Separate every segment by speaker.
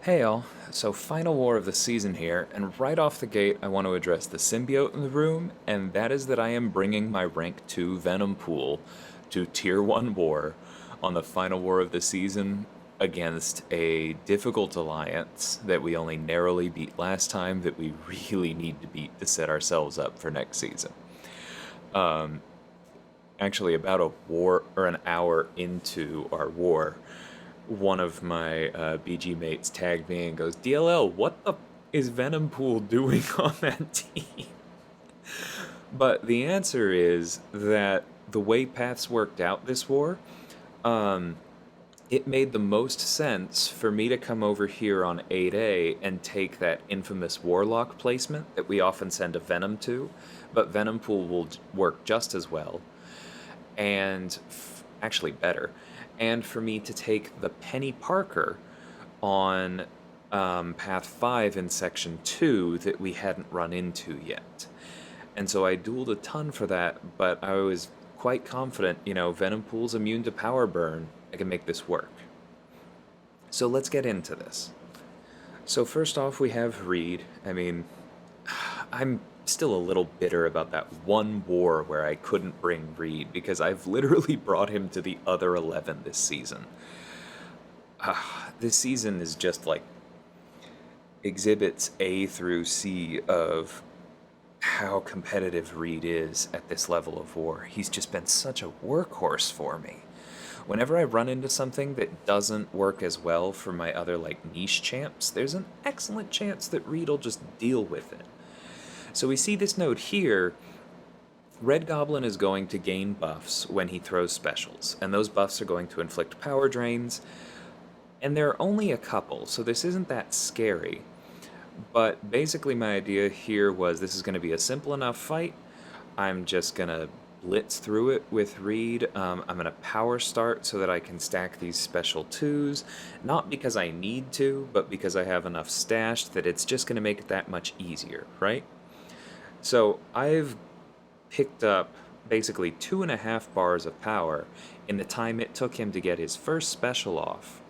Speaker 1: Hey all, so final war of the season here, and right off the gate I want to address the symbiote in the room, and that is that I am bringing my rank 2 Venompool to tier 1 war on the final war of the season against a difficult alliance that we only narrowly beat last time that we really need to beat to set ourselves up for next season. Actually, about a war or an hour into our war, one of my BG mates tagged me and goes, DLL, what the is Venompool doing on that team? But the answer is that the way paths worked out this war, it made the most sense for me to come over here on 8A and take that infamous Warlock placement that we often send a Venom to, but Venompool will work just as well, and actually better, and for me to take the Peni Parker on Path 5 in Section 2 that we hadn't run into yet. And so I dueled a ton for that, but I was quite confident, Venompool's immune to power burn. I can make this work. So let's get into this. So first off, we have Reed. I mean, I'm still a little bitter about that one war where I couldn't bring Reed because I've literally brought him to the other 11 this season. This season is just like exhibits A through C of how competitive Reed is at this level of war. He's just been such a workhorse for me. Whenever I run into something that doesn't work as well for my other niche champs, there's an excellent chance that Reed will just deal with it. So we see this node here. Red Goblin is going to gain buffs when he throws specials, and those buffs are going to inflict power drains, and there are only a couple, so this isn't that scary. But basically my idea here was this is going to be a simple enough fight. I'm just going to blitz through it with Reed. I'm going to power start so that I can stack these special 2s, not because I need to, but because I have enough stashed that it's just going to make it that much easier, right? So I've picked up basically 2.5 bars of power in the time it took him to get his first special off.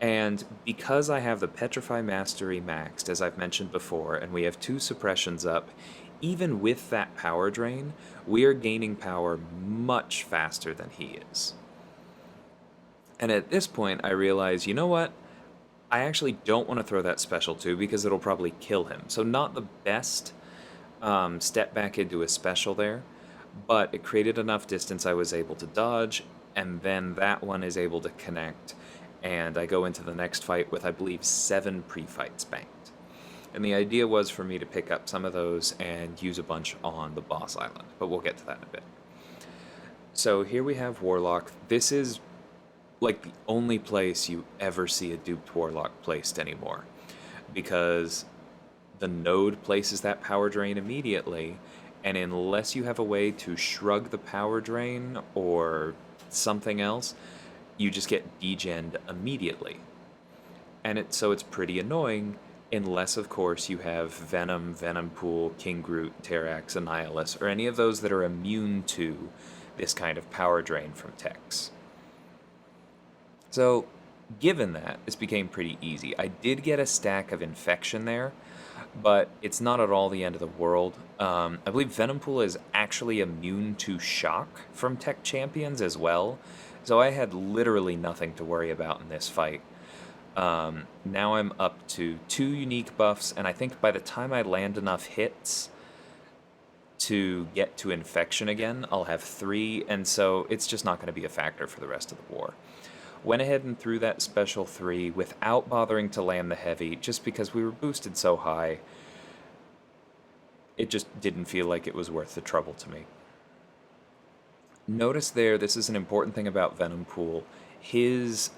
Speaker 1: And because I have the Petrify Mastery maxed, as I've mentioned before, and we have 2 suppressions up, even with that power drain, we are gaining power much faster than he is. And at this point, I realize, you know what? I actually don't want to throw that special 2 because it'll probably kill him. So not the best step back into a special there, but it created enough distance I was able to dodge, and then that one is able to connect, and I go into the next fight with, I believe, 7 pre-fights banked. And the idea was for me to pick up some of those and use a bunch on the boss island, but we'll get to that in a bit. So here we have Warlock. This is like the only place you ever see a duped Warlock placed anymore, because the node places that power drain immediately, and unless you have a way to shrug the power drain or something else, you just get degened immediately. And so it's pretty annoying, unless of course you have Venom, Venompool, King Groot, Terrax, Annihilus, or any of those that are immune to this kind of power drain from techs. So given that, this became pretty easy. I did get a stack of infection there, but it's not at all the end of the world. I believe Venompool is actually immune to shock from tech champions as well, so I had literally nothing to worry about in this fight. Now I'm up to 2 unique buffs, and I think by the time I land enough hits to get to infection again, I'll have 3, and so it's just not going to be a factor for the rest of the war. Went ahead and threw that special 3 without bothering to land the heavy, just because we were boosted so high. It just didn't feel like it was worth the trouble to me. Notice there, this is an important thing about Venompool. His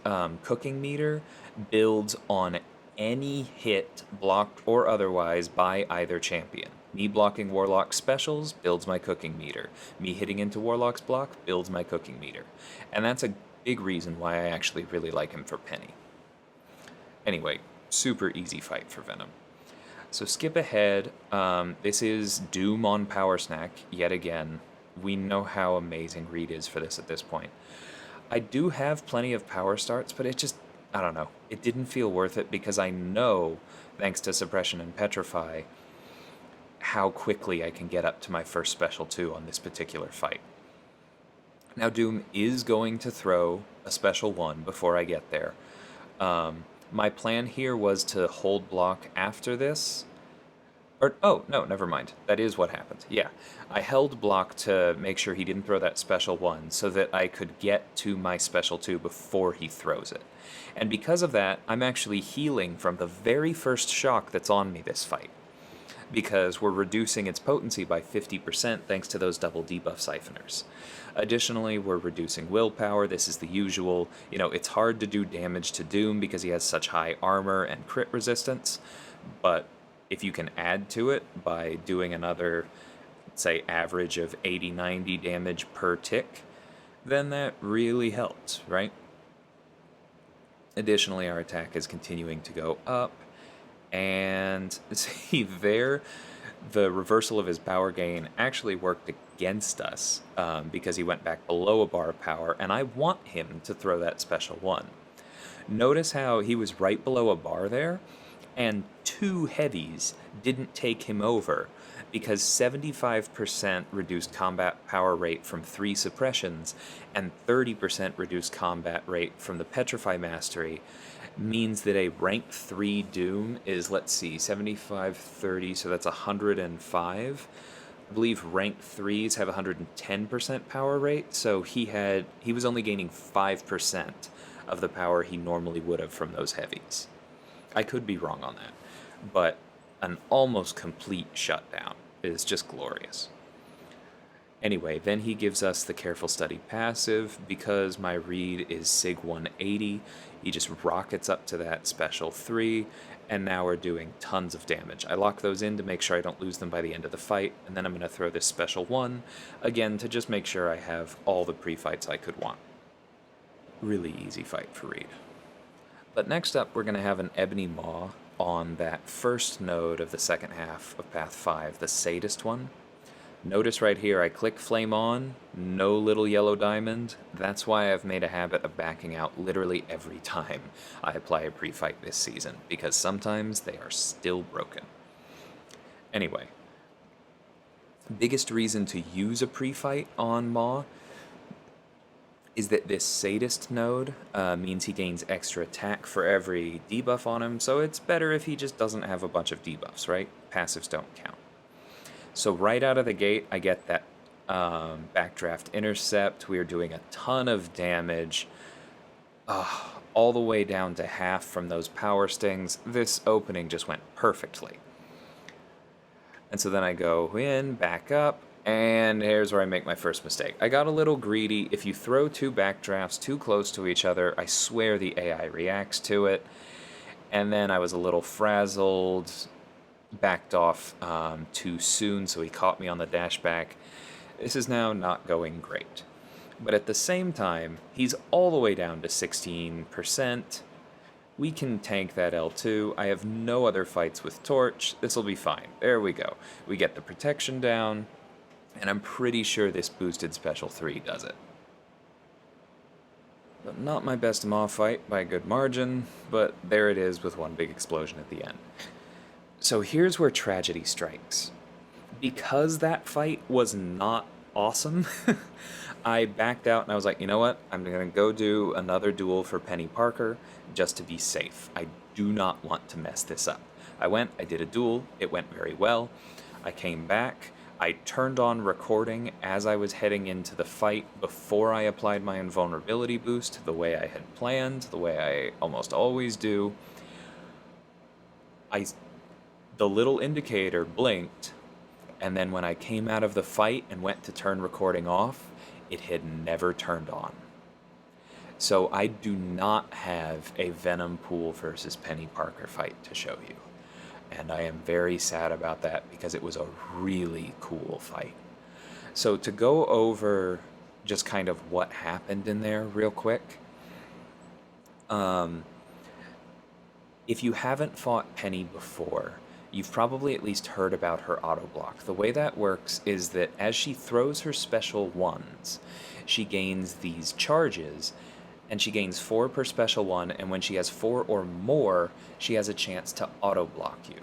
Speaker 1: cooking meter builds on any hit, blocked or otherwise, by either champion. Me blocking Warlock specials builds my cooking meter. Me hitting into Warlock's block builds my cooking meter. And that's a big reason why I actually really like him for Peni. Anyway, super easy fight for Venom. So skip ahead. This is Doom on Power Snack yet again. We know how amazing Reed is for this at this point. I do have plenty of power starts, but I don't know. It didn't feel worth it because I know, thanks to Suppression and Petrify, how quickly I can get up to my first special 2 on this particular fight. Now, Doom is going to throw a special 1 before I get there. My plan here was to hold block after this. Oh, no, never mind. That is what happened. Yeah. I held block to make sure he didn't throw that special 1 so that I could get to my special 2 before he throws it. And because of that, I'm actually healing from the very first shock that's on me this fight, because we're reducing its potency by 50% thanks to those double debuff siphoners. Additionally, we're reducing willpower. This is the usual. You know, it's hard to do damage to Doom because he has such high armor and crit resistance, but if you can add to it by doing another, say, average of 80-90 damage per tick, then that really helps, right? Additionally, our attack is continuing to go up, and see there, the reversal of his power gain actually worked against us because he went back below a bar of power, and I want him to throw that special 1. Notice how he was right below a bar there, and 2 heavies didn't take him over because 75% reduced combat power rate from 3 suppressions and 30% reduced combat rate from the Petrify Mastery means that a rank 3 Doom is, let's see, 75, 30, so that's 105. I believe rank 3s have 110% power rate, so he was only gaining 5% of the power he normally would have from those heavies. I could be wrong on that, but an almost complete shutdown is just glorious. Anyway, then he gives us the Careful Study passive. Because my read is SIG 180, he just rockets up to that special 3, and now we're doing tons of damage. I lock those in to make sure I don't lose them by the end of the fight, and then I'm going to throw this special 1, again, to just make sure I have all the pre-fights I could want. Really easy fight for Reed. But next up, we're going to have an Ebony Maw on that first node of the second half of Path 5, the Sadist one. Notice right here, I click Flame On, no little yellow diamond. That's why I've made a habit of backing out literally every time I apply a pre-fight this season, because sometimes they are still broken. Anyway, biggest reason to use a pre-fight on Maw is that this Sadist node means he gains extra attack for every debuff on him, so it's better if he just doesn't have a bunch of debuffs, right? Passives don't count. So right out of the gate, I get that Backdraft Intercept. We are doing a ton of damage, all the way down to half from those power stings. This opening just went perfectly. And so then I go in, back up, and here's where I make my first mistake. I got a little greedy. If you throw 2 backdrafts too close to each other, I swear the AI reacts to it. And then I was a little frazzled, backed off too soon, so he caught me on the dash back. This is now not going great. But at the same time, he's all the way down to 16%. We can tank that L2. I have no other fights with Torch. This will be fine. There we go. We get the protection down, and I'm pretty sure this boosted Special 3 does it. But not my best Maw fight by a good margin, but there it is with one big explosion at the end. So here's where tragedy strikes. Because that fight was not awesome, I backed out and I was like, you know what? I'm going to go do another duel for Peni Parker just to be safe. I do not want to mess this up. I did a duel, it went very well. I came back, I turned on recording as I was heading into the fight before I applied my invulnerability boost the way I had planned, the way I almost always do. The little indicator blinked, and then when I came out of the fight and went to turn recording off, it had never turned on. So I do not have a Venompool versus Peni Parker fight to show you. And I am very sad about that because it was a really cool fight. So to go over just kind of what happened in there real quick. If you haven't fought Peni before, you've probably at least heard about her auto block. The way that works is that as she throws her special 1s, she gains these charges, and she gains 4 per special one, and when she has 4 or more, she has a chance to auto-block you.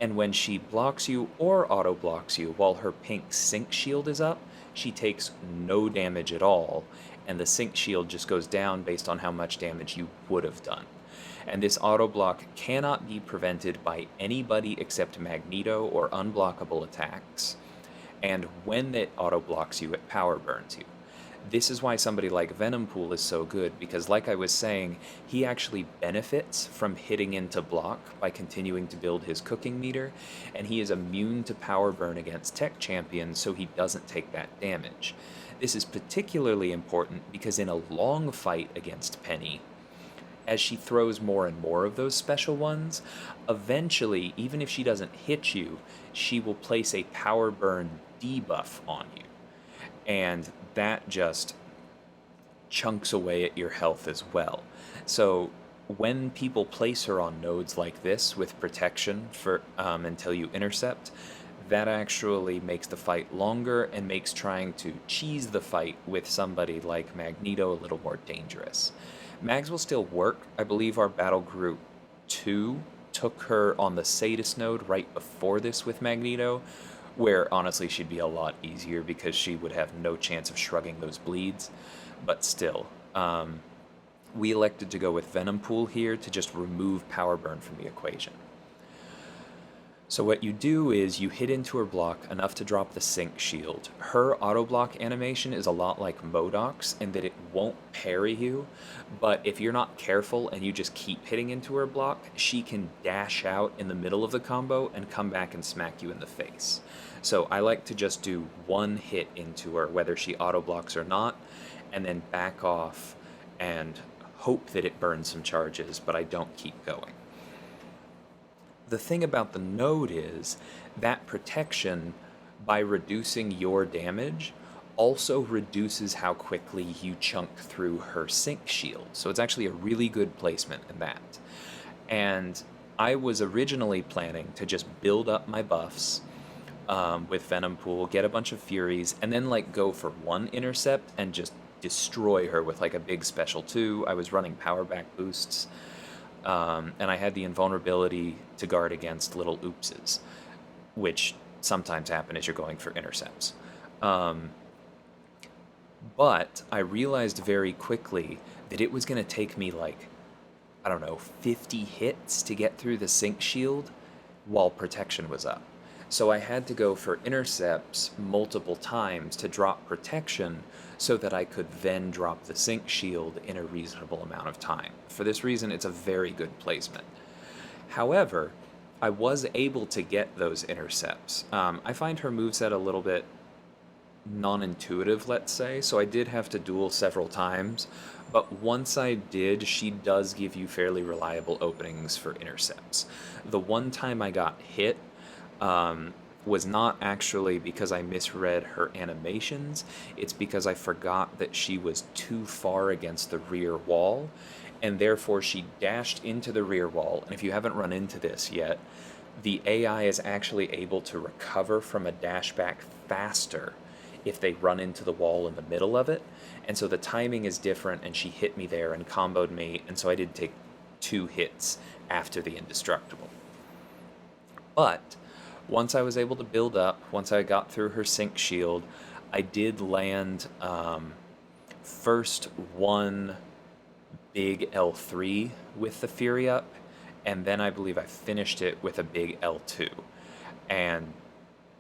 Speaker 1: And when she blocks you or auto-blocks you while her pink sync shield is up, she takes no damage at all, and the sync shield just goes down based on how much damage you would have done. And this auto-block cannot be prevented by anybody except Magneto or unblockable attacks, and when it auto-blocks you, it power burns you. This is why somebody like Venompool is so good, because like I was saying, he actually benefits from hitting into block by continuing to build his cooking meter, and he is immune to power burn against tech champions, so he doesn't take that damage. This is particularly important because in a long fight against Peni, as she throws more and more of those special ones, eventually, even if she doesn't hit you, she will place a power burn debuff on you. And that just chunks away at your health as well. So when people place her on nodes like this with protection for until you intercept, that actually makes the fight longer and makes trying to cheese the fight with somebody like Magneto a little more dangerous. Mags will still work. I believe our battle group 2 took her on the Sadist node right before this with Magneto, where honestly she'd be a lot easier because she would have no chance of shrugging those bleeds. But still, we elected to go with Venompool here to just remove power burn from the equation. So what you do is you hit into her block enough to drop the sync shield. Her auto block animation is a lot like MODOK's in that it won't parry you, but if you're not careful and you just keep hitting into her block, she can dash out in the middle of the combo and come back and smack you in the face. So I like to just do one hit into her, whether she auto blocks or not, and then back off and hope that it burns some charges, but I don't keep going. The thing about the node is that protection, by reducing your damage, also reduces how quickly you chunk through her sync shield. So it's actually a really good placement in that. And I was originally planning to just build up my buffs with Venompool, get a bunch of Furies, and then like go for one intercept and just destroy her with like a big special 2. I was running power back boosts. And I had the invulnerability to guard against little oopses, which sometimes happen as you're going for intercepts. But I realized very quickly that it was going to take me like, I don't know, 50 hits to get through the sync shield while protection was up. So I had to go for intercepts multiple times to drop protection so that I could then drop the sync shield in a reasonable amount of time. For this reason, it's a very good placement. However, I was able to get those intercepts. I find her moveset a little bit non-intuitive, let's say, so I did have to duel several times, but once I did, she does give you fairly reliable openings for intercepts. The one time I got hit, was not actually because I misread her animations, it's because I forgot that she was too far against the rear wall, and therefore she dashed into the rear wall. And if you haven't run into this yet, the AI is actually able to recover from a dash back faster if they run into the wall in the middle of it, and so the timing is different, and she hit me there and comboed me, and so I did take 2 hits after the indestructible. But once I was able to build up, once I got through her sync shield, I did land first one big L3 with the Fury up, and then I believe I finished it with a big L2. And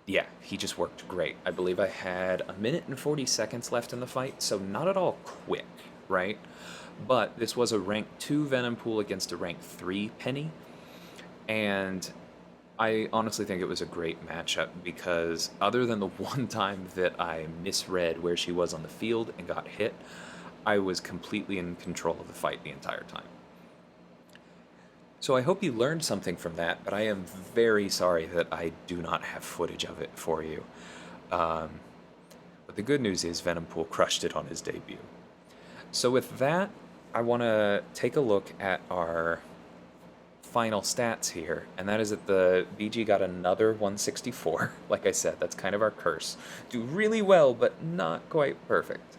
Speaker 1: yeah, he just worked great. I believe I had 1 minute and 40 seconds left in the fight, so not at all quick, right? But this was a rank 2 Venompool against a rank 3 Peni, and I honestly think it was a great matchup because other than the one time that I misread where she was on the field and got hit, I was completely in control of the fight the entire time. So I hope you learned something from that, but I am very sorry that I do not have footage of it for you. But the good news is Venompool crushed it on his debut. So with that, I want to take a look at our final stats here, and that is that the BG got another 164. Like I said, that's kind of our curse. Do really well, but not quite perfect.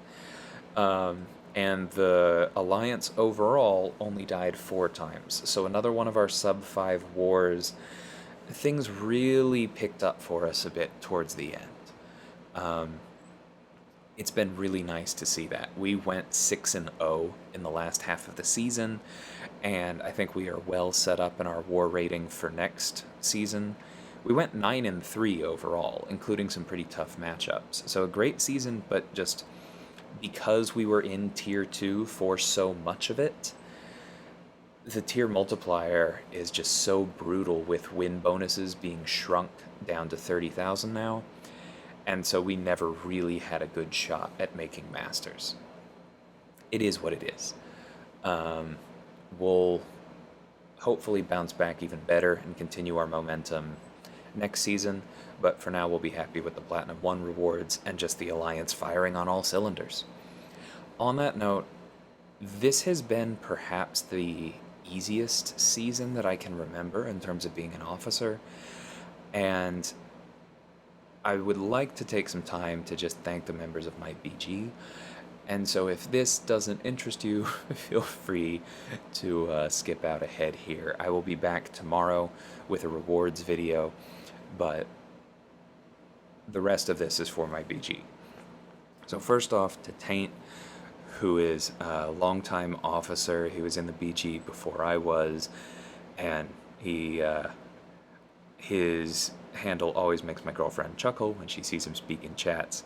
Speaker 1: and the Alliance overall only died 4 times. So another one of our sub-5 wars. Things really picked up for us a bit towards the end. It's been really nice to see that. We went 6-0 in the last half of the season, and I think we are well set up in our war rating for next season. We went 9-3 overall, including some pretty tough matchups. So a great season, but just because we were in Tier 2 for so much of it, the tier multiplier is just so brutal with win bonuses being shrunk down to 30,000 now. And so we never really had a good shot at making Masters. It is what it is. We'll hopefully bounce back even better and continue our momentum next season, but for now we'll be happy with the Platinum 1 rewards and just the Alliance firing on all cylinders. On that note, this has been perhaps the easiest season that I can remember in terms of being an officer, and I would like to take some time to just thank the members of my BG. And so if this doesn't interest you, feel free to skip out ahead here. I will be back tomorrow with a rewards video, but the rest of this is for my BG. So first off, to Taint, who is a longtime officer. He was in the BG before I was, and his handle always makes my girlfriend chuckle when she sees him speak in chats,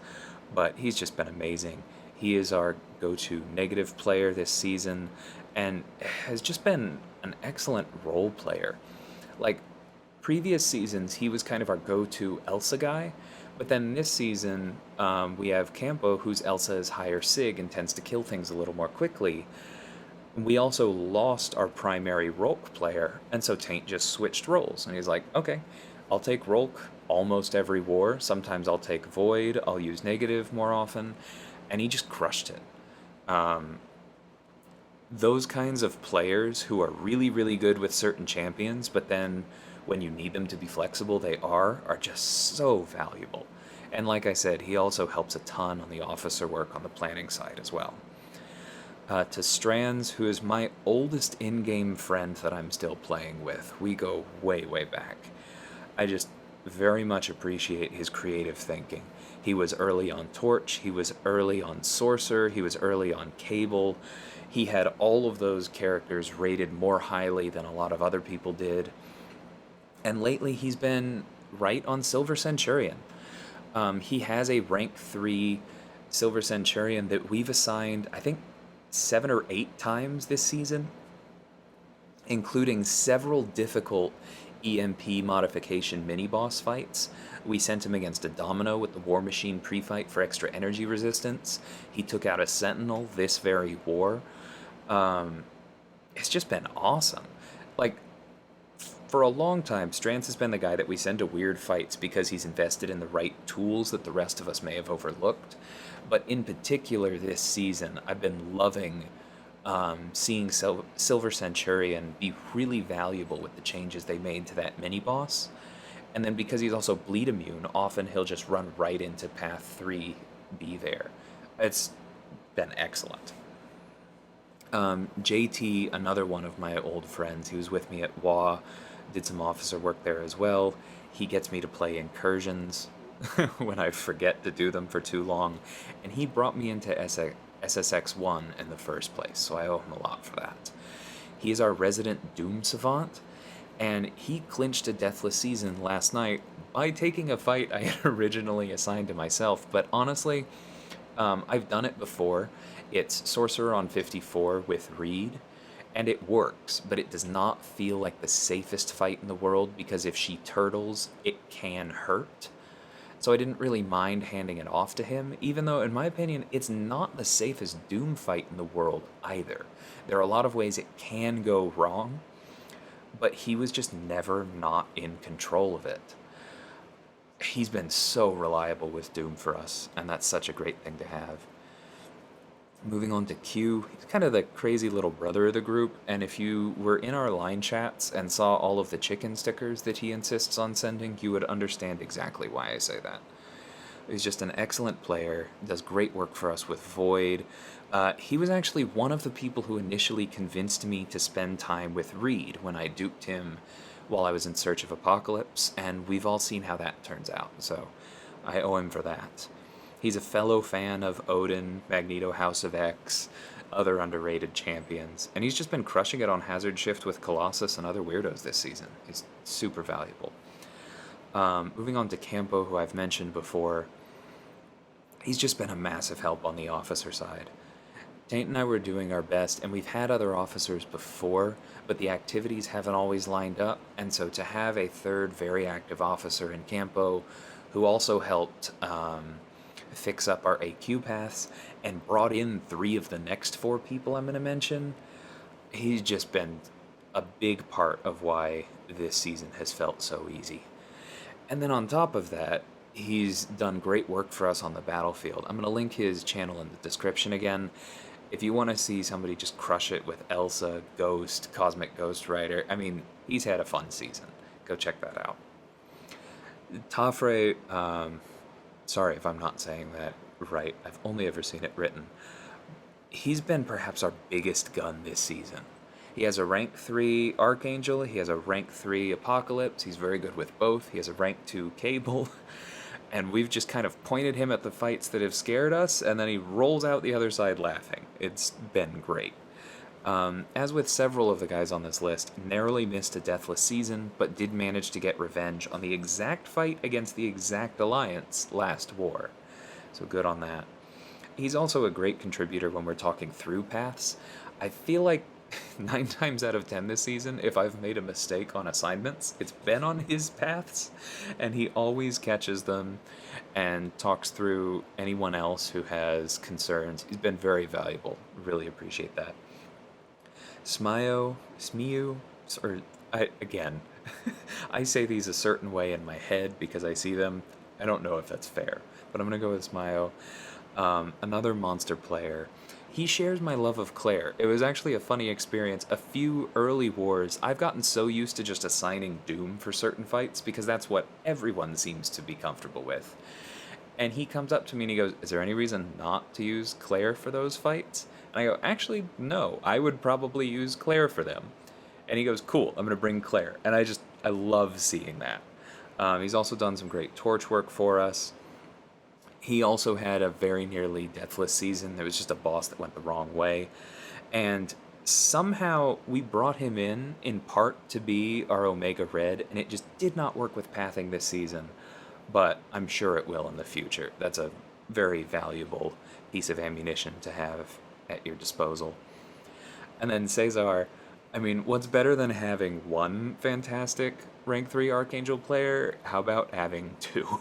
Speaker 1: but he's just been amazing. He is our go-to negative player this season, and has just been an excellent role player. Like, previous seasons, he was kind of our go-to Elsa guy, but then this season, we have Campo, whose Elsa is higher Sig and tends to kill things a little more quickly. We also lost our primary Rolk player, and so Taint just switched roles, and he's like, okay, I'll take Rolk almost every war. Sometimes I'll take Void, I'll use negative more often, and he just crushed it. Those kinds of players who are really, really good with certain champions, but then when you need them to be flexible, they are just so valuable. And like I said, he also helps a ton on the officer work on the planning side as well. To Strands, who is my oldest in-game friend that I'm still playing with. We go way, way back. I just very much appreciate his creative thinking. He was early on Torch, he was early on Sorcerer, he was early on Cable. He had all of those characters rated more highly than a lot of other people did. And lately he's been right on Silver Centurion. He has a rank 3 Silver Centurion that we've assigned, I think, 7 or 8 times this season, including several difficult EMP modification mini-boss fights. We sent him against a Domino with the War Machine pre-fight for extra energy resistance. He took out a Sentinel this very war. It's just been awesome. Like, for a long time, Strands has been the guy that we send to weird fights because he's invested in the right tools that the rest of us may have overlooked. But in particular this season, I've been loving seeing Silver Centurion be really valuable with the changes they made to that mini-boss. And then because he's also bleed immune, often he'll just run right into path 3B there. It's been excellent. JT, another one of my old friends, he was with me at WA, did some officer work there as well. He gets me to play incursions when I forget to do them for too long, and he brought me into SSx1 in the first place, so I owe him a lot for that. He is our resident Doom Savant, and he clinched a deathless season last night by taking a fight I had originally assigned to myself, but honestly, I've done it before. It's Sorcerer on 54 with Reed, and it works, but it does not feel like the safest fight in the world because if she turtles, it can hurt. So I didn't really mind handing it off to him, even though, in my opinion, it's not the safest Doom fight in the world either. There are a lot of ways it can go wrong, but he was just never not in control of it. He's been so reliable with Doom for us, and that's such a great thing to have. Moving on to Q, he's kind of the crazy little brother of the group, and if you were in our line chats and saw all of the chicken stickers that he insists on sending, you would understand exactly why I say that. He's just an excellent player, does great work for us with Void. He was actually one of the people who initially convinced me to spend time with Reed when I duped him while I was in search of Apocalypse, and we've all seen how that turns out, so I owe him for that. He's a fellow fan of Odin, Magneto House of X, other underrated champions, and he's just been crushing it on Hazard Shift with Colossus and other weirdos this season. He's super valuable. Moving on to Campo, who I've mentioned before, he's just been a massive help on the officer side. Taint and I were doing our best, and we've had other officers before, but the activities haven't always lined up, and so to have a third very active officer in Campo, who also helped fix up our AQ paths and brought in 3 of the next 4 people I'm going to mention, he's just been a big part of why this season has felt so easy. And then on top of that, he's done great work for us on the battlefield. I'm going to link his channel in the description again. If you want to see somebody just crush it with Elsa, Ghost, Cosmic Ghost Rider, I mean, he's had a fun season. Go check that out. Tafre, sorry if I'm not saying that right. I've only ever seen it written. He's been perhaps our biggest gun this season. He has a rank 3 Archangel, he has a rank 3 Apocalypse, he's very good with both, he has a rank 2 Cable, and we've just kind of pointed him at the fights that have scared us, and then he rolls out the other side laughing. It's been great. As with several of the guys on this list, narrowly missed a deathless season, but did manage to get revenge on the exact fight against the exact alliance last war. So good on that. He's also a great contributor when we're talking through paths. I feel like 9 times out of 10 this season, if I've made a mistake on assignments, it's been on his paths, and he always catches them and talks through anyone else who has concerns. He's been very valuable. Really appreciate that. Smiu, or again, I say these a certain way in my head because I see them. I don't know if that's fair, but I'm going to go with Smiu. Another monster player. He shares my love of Claire. It was actually a funny experience. A few early wars, I've gotten so used to just assigning Doom for certain fights because that's what everyone seems to be comfortable with. And he comes up to me and he goes, "Is there any reason not to use Claire for those fights?" And I go, "Actually, no. I would probably use Claire for them." And he goes, "Cool, I'm going to bring Claire." And I love seeing that. He's also done some great torch work for us. He also had a very nearly deathless season. There was just a boss that went the wrong way. And somehow we brought him in part to be our Omega Red, and it just did not work with pathing this season. But I'm sure it will in the future. That's a very valuable piece of ammunition to have at your disposal. And then Cesar, I mean, what's better than having one fantastic rank 3 Archangel player? How about having 2?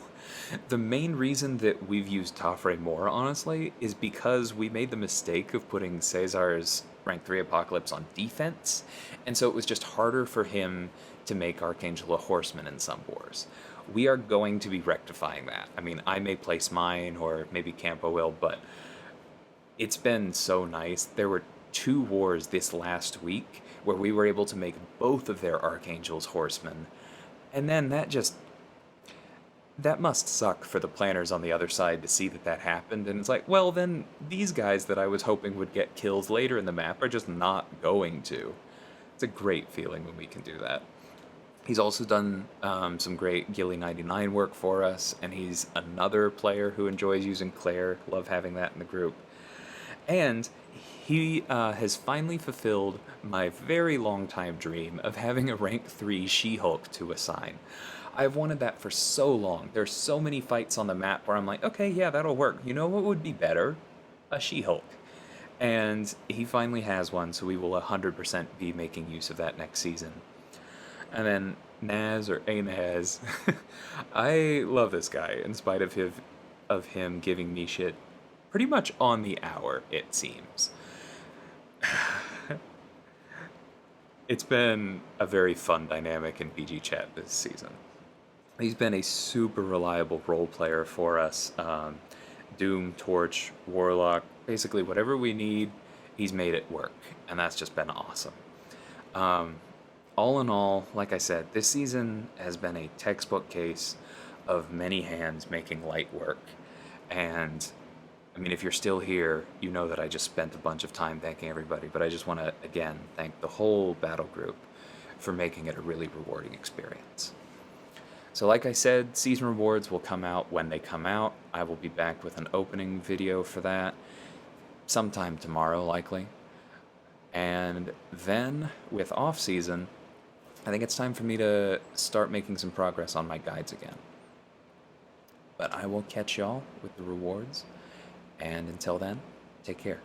Speaker 1: The main reason that we've used Tafre more, honestly, is because we made the mistake of putting Cesar's rank 3 Apocalypse on defense, and so it was just harder for him to make Archangel a horseman in some wars. We are going to be rectifying that. I mean, I may place mine, or maybe Campo will, but it's been so nice. There were 2 wars this last week where we were able to make both of their Archangels horsemen, and then that must suck for the planners on the other side to see that happened, and it's like, well, then these guys that I was hoping would get kills later in the map are just not going to. It's a great feeling when we can do that. He's also done some great Gilly 99 work for us, and he's another player who enjoys using Claire. Love having that in the group. And he has finally fulfilled my very long time dream of having a rank 3 She-Hulk to assign. I've wanted that for so long. There's so many fights on the map where I'm like, okay, yeah, that'll work. You know what would be better? A She-Hulk. And he finally has one, so we will 100% be making use of that next season. And then Naz, or Anaz, I love this guy, in spite of him giving me shit pretty much on the hour, it seems. It's been a very fun dynamic in BG chat this season. He's been a super reliable role player for us. Doom, Torch, Warlock, basically whatever we need, he's made it work, and that's just been awesome. All in all, like I said, this season has been a textbook case of many hands making light work. And I mean, if you're still here, you know that I just spent a bunch of time thanking everybody, but I just want to, again, thank the whole battle group for making it a really rewarding experience. So like I said, season rewards will come out when they come out. I will be back with an opening video for that sometime tomorrow, likely. And then, with off-season, I think it's time for me to start making some progress on my guides again. But I will catch y'all with the rewards, and until then, take care.